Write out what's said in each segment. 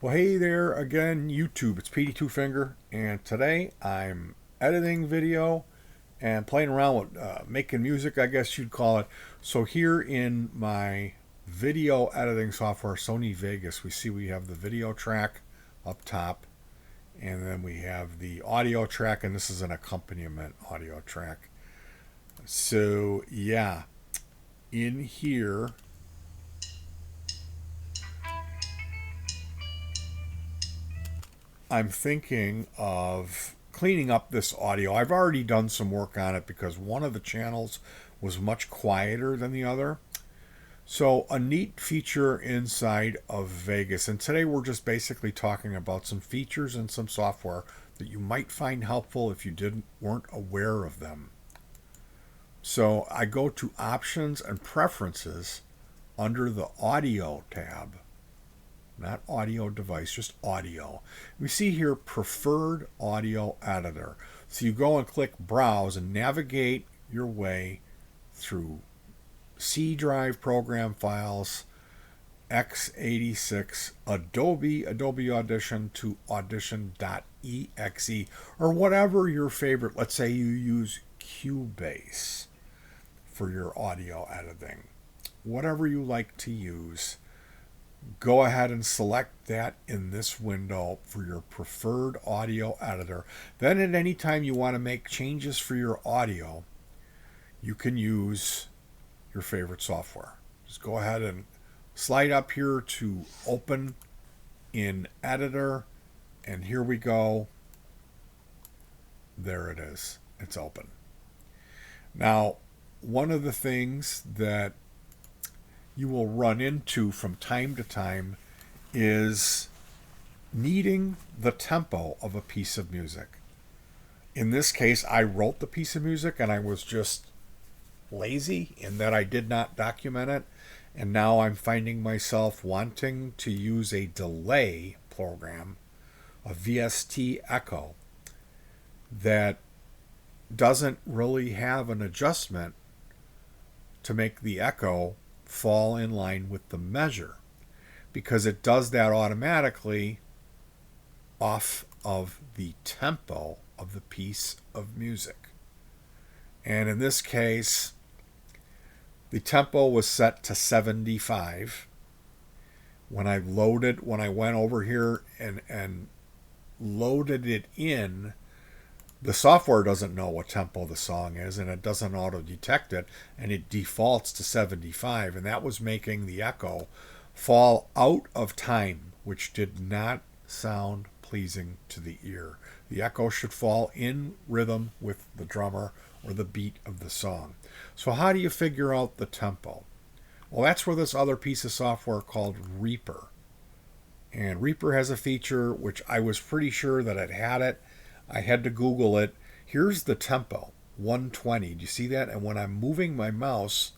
Well, hey there again, YouTube. It's PD Two Finger, and today I'm editing video and playing around with making music, I guess you'd call it. So here in my video editing software, Sony Vegas, we have the video track up top, and then we have the audio track, and this is an accompaniment audio track. So yeah, in here I'm thinking of cleaning up this audio. I've already done some work on it because one of the channels was much quieter than the other. So, a neat feature inside of Vegas, and today we're just basically talking about some features and some software that you might find helpful if you weren't aware of them. So, I go to Options and Preferences under the Audio tab. Not audio device, just audio. We see here Preferred Audio Editor. So you go and click Browse and navigate your way through C drive program files, x86, Adobe Audition to audition.exe, or whatever your favorite. Let's say you use Cubase for your audio editing. Whatever you like to use, go ahead and select that in this window for your preferred audio editor. Then at any time you want to make changes for your audio, you can use your favorite software. Just go ahead and slide up here to open in editor, and here we go. There it is. It's open. Now, one of the things that you will run into from time to time is needing the tempo of a piece of music. In this case, I wrote the piece of music and I was just lazy in that I did not document it. And now I'm finding myself wanting to use a delay program, a VST echo, that doesn't really have an adjustment to make the echo fall in line with the measure, because it does that automatically off of the tempo of the piece of music. And in this case, the tempo was set to 75. When I went over here and loaded it in, the software doesn't know what tempo the song is, and it doesn't auto-detect it, and it defaults to 75, and that was making the echo fall out of time, which did not sound pleasing to the ear. The echo should fall in rhythm with the drummer or the beat of the song. So how do you figure out the tempo? Well, that's where this other piece of software called Reaper. And Reaper has a feature which I was pretty sure that it had it. I had to Google it. Here's the tempo, 120. Do you see that? And when I'm moving my mouse,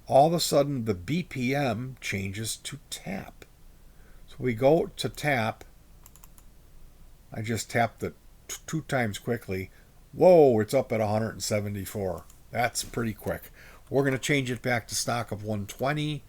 all of a sudden the BPM changes to tap. So we go to tap. I just tapped it two times quickly. Whoa, it's up at 174. That's pretty quick. We're going to change it back to stock of 120.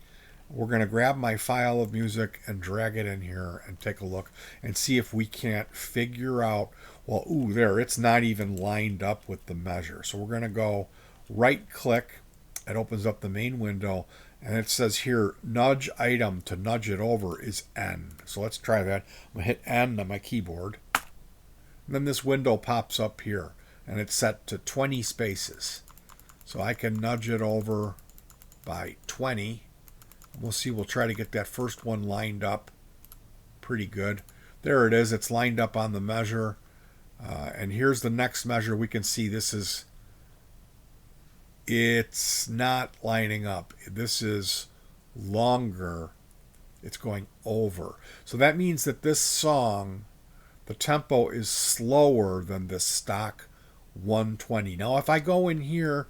We're going to grab my file of music and drag it in here and take a look and see if we can't figure out, well, there, it's not even lined up with the measure. So we're going to go right click. It opens up the main window, and it says here, nudge item to nudge it over is N. So let's try that. I'm going to hit N on my keyboard. And then this window pops up here, and it's set to 20 spaces. So I can nudge it over by 20. We'll see, we'll try to get that first one lined up pretty good. There it is, it's lined up on the measure. And here's the next measure. We can see it's not lining up. This is longer. It's going over. So that means that this song, the tempo is slower than the stock 120. Now, if I go in here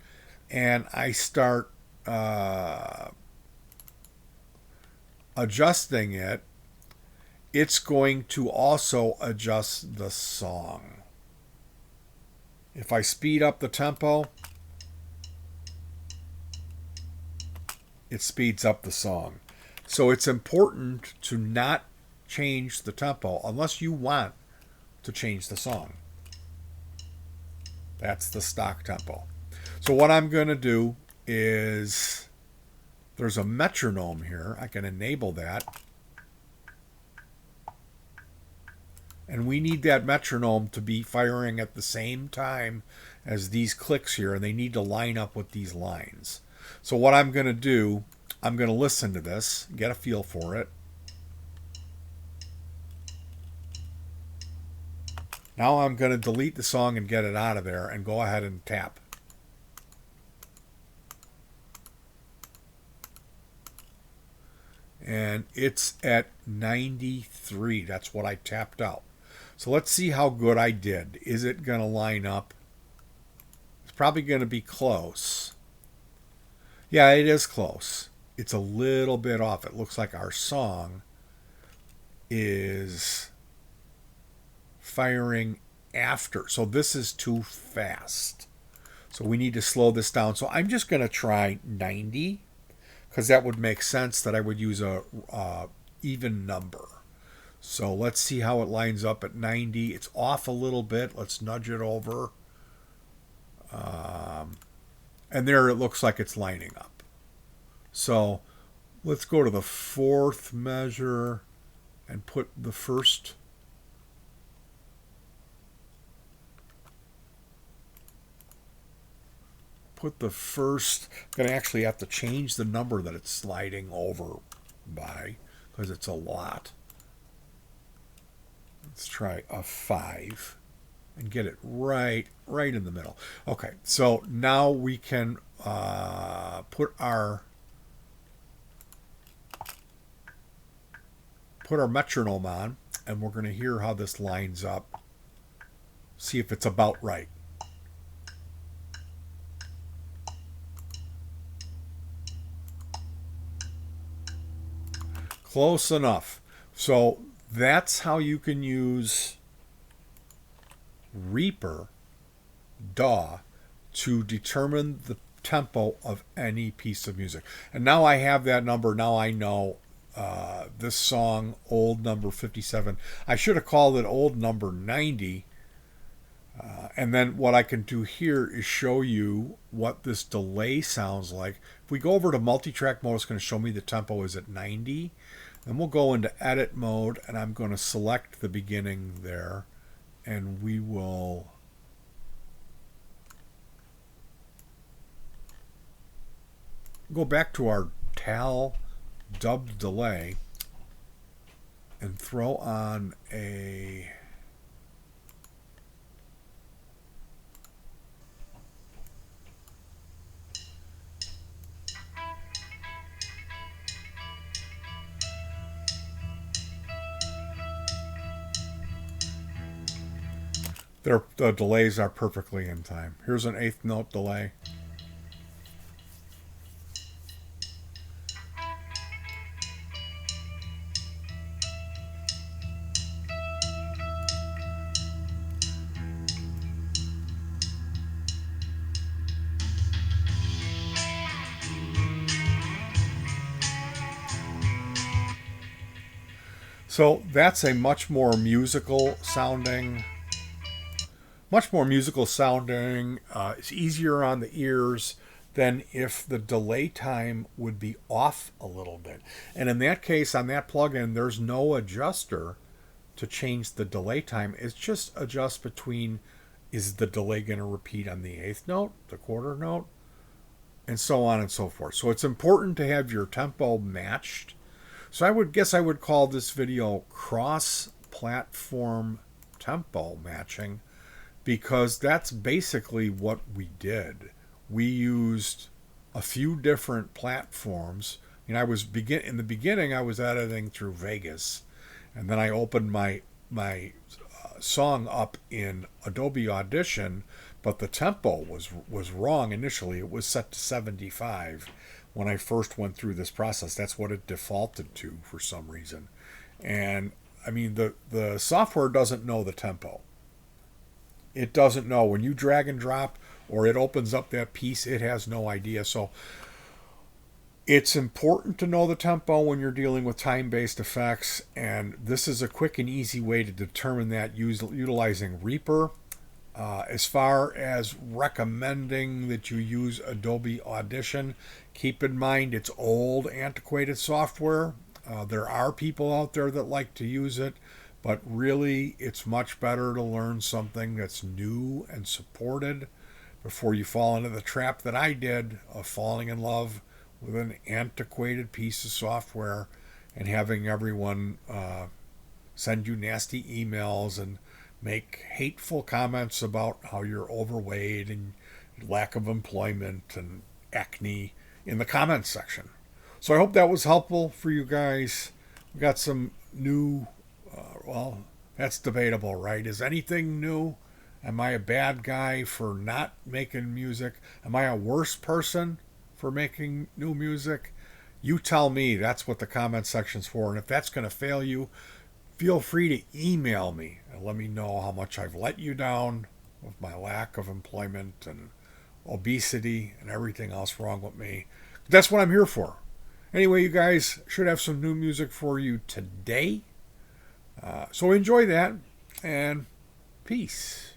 and I start adjusting it, it's going to also adjust the song. If I speed up the tempo, it speeds up the song. So it's important to not change the tempo unless you want to change the song. That's the stock tempo. So what I'm going to do is, there's a metronome here. I can enable that. And we need that metronome to be firing at the same time as these clicks here, and they need to line up with these lines. So what I'm going to do, I'm going to listen to this, get a feel for it. Now I'm going to delete the song and get it out of there and go ahead and tap. And it's at 93. That's what I tapped out. So let's see how good I did. Is it going to line up? It's probably going to be close. Yeah, it is close. It's a little bit off. It looks like our song is firing after. So this is too fast. So we need to slow this down. So I'm just going to try 90 because that would make sense that I would use a even number. So let's see how it lines up at 90. It's off a little bit. Let's nudge it over. And there it looks like it's lining up. So let's go to the fourth measure and put the first. I'm going to actually have to change the number that it's sliding over by because it's a lot. Let's try a 5 and get it right in the middle. Okay, so now we can put our metronome on, and we're going to hear how this lines up. See if it's about right. Close enough. So that's how you can use Reaper DAW to determine the tempo of any piece of music. And now I have that number. Now I know this song, old number 57. I should have called it old number 90. And then what I can do here is show you what this delay sounds like. If we go over to multitrack mode, it's going to show me the tempo is at 90. Then we'll go into edit mode, and I'm going to select the beginning there, and we will go back to our TAL dubbed delay and throw on a the delays are perfectly in time. Here's an 8th note delay. So that's a much more musical sounding. It's easier on the ears than if the delay time would be off a little bit. And in that case, on that plugin, there's no adjuster to change the delay time. It's just adjust between, is the delay going to repeat on the 8th note, the quarter note, and so on and so forth. So it's important to have your tempo matched. So I would call this video cross-platform tempo matching, because that's basically what we did. We used a few different platforms. In the beginning, I was editing through Vegas, and then I opened my song up in Adobe Audition, but the tempo was wrong initially. It was set to 75 when I first went through this process. That's what it defaulted to for some reason. And I mean, the software doesn't know the tempo. It doesn't know. When you drag and drop or it opens up that piece, it has no idea. So It's important to know the tempo when you're dealing with time-based effects, and this is a quick and easy way to determine that utilizing Reaper. As far as recommending that you use Adobe Audition, keep in mind it's old, antiquated software. There are people out there that like to use it, but really it's much better to learn something that's new and supported before you fall into the trap that I did of falling in love with an antiquated piece of software and having everyone send you nasty emails and make hateful comments about how you're overweight and lack of employment and acne in the comments section. So I hope that was helpful for you guys. We got some new, well, that's debatable, right? Is anything new? Am I a bad guy for not making music? Am I a worse person for making new music? You tell me. That's what the comment section's for. And if that's going to fail you, feel free to email me and let me know how much I've let you down with my lack of employment and obesity and everything else wrong with me. That's what I'm here for. Anyway, you guys should have some new music for you today. So enjoy that, and peace.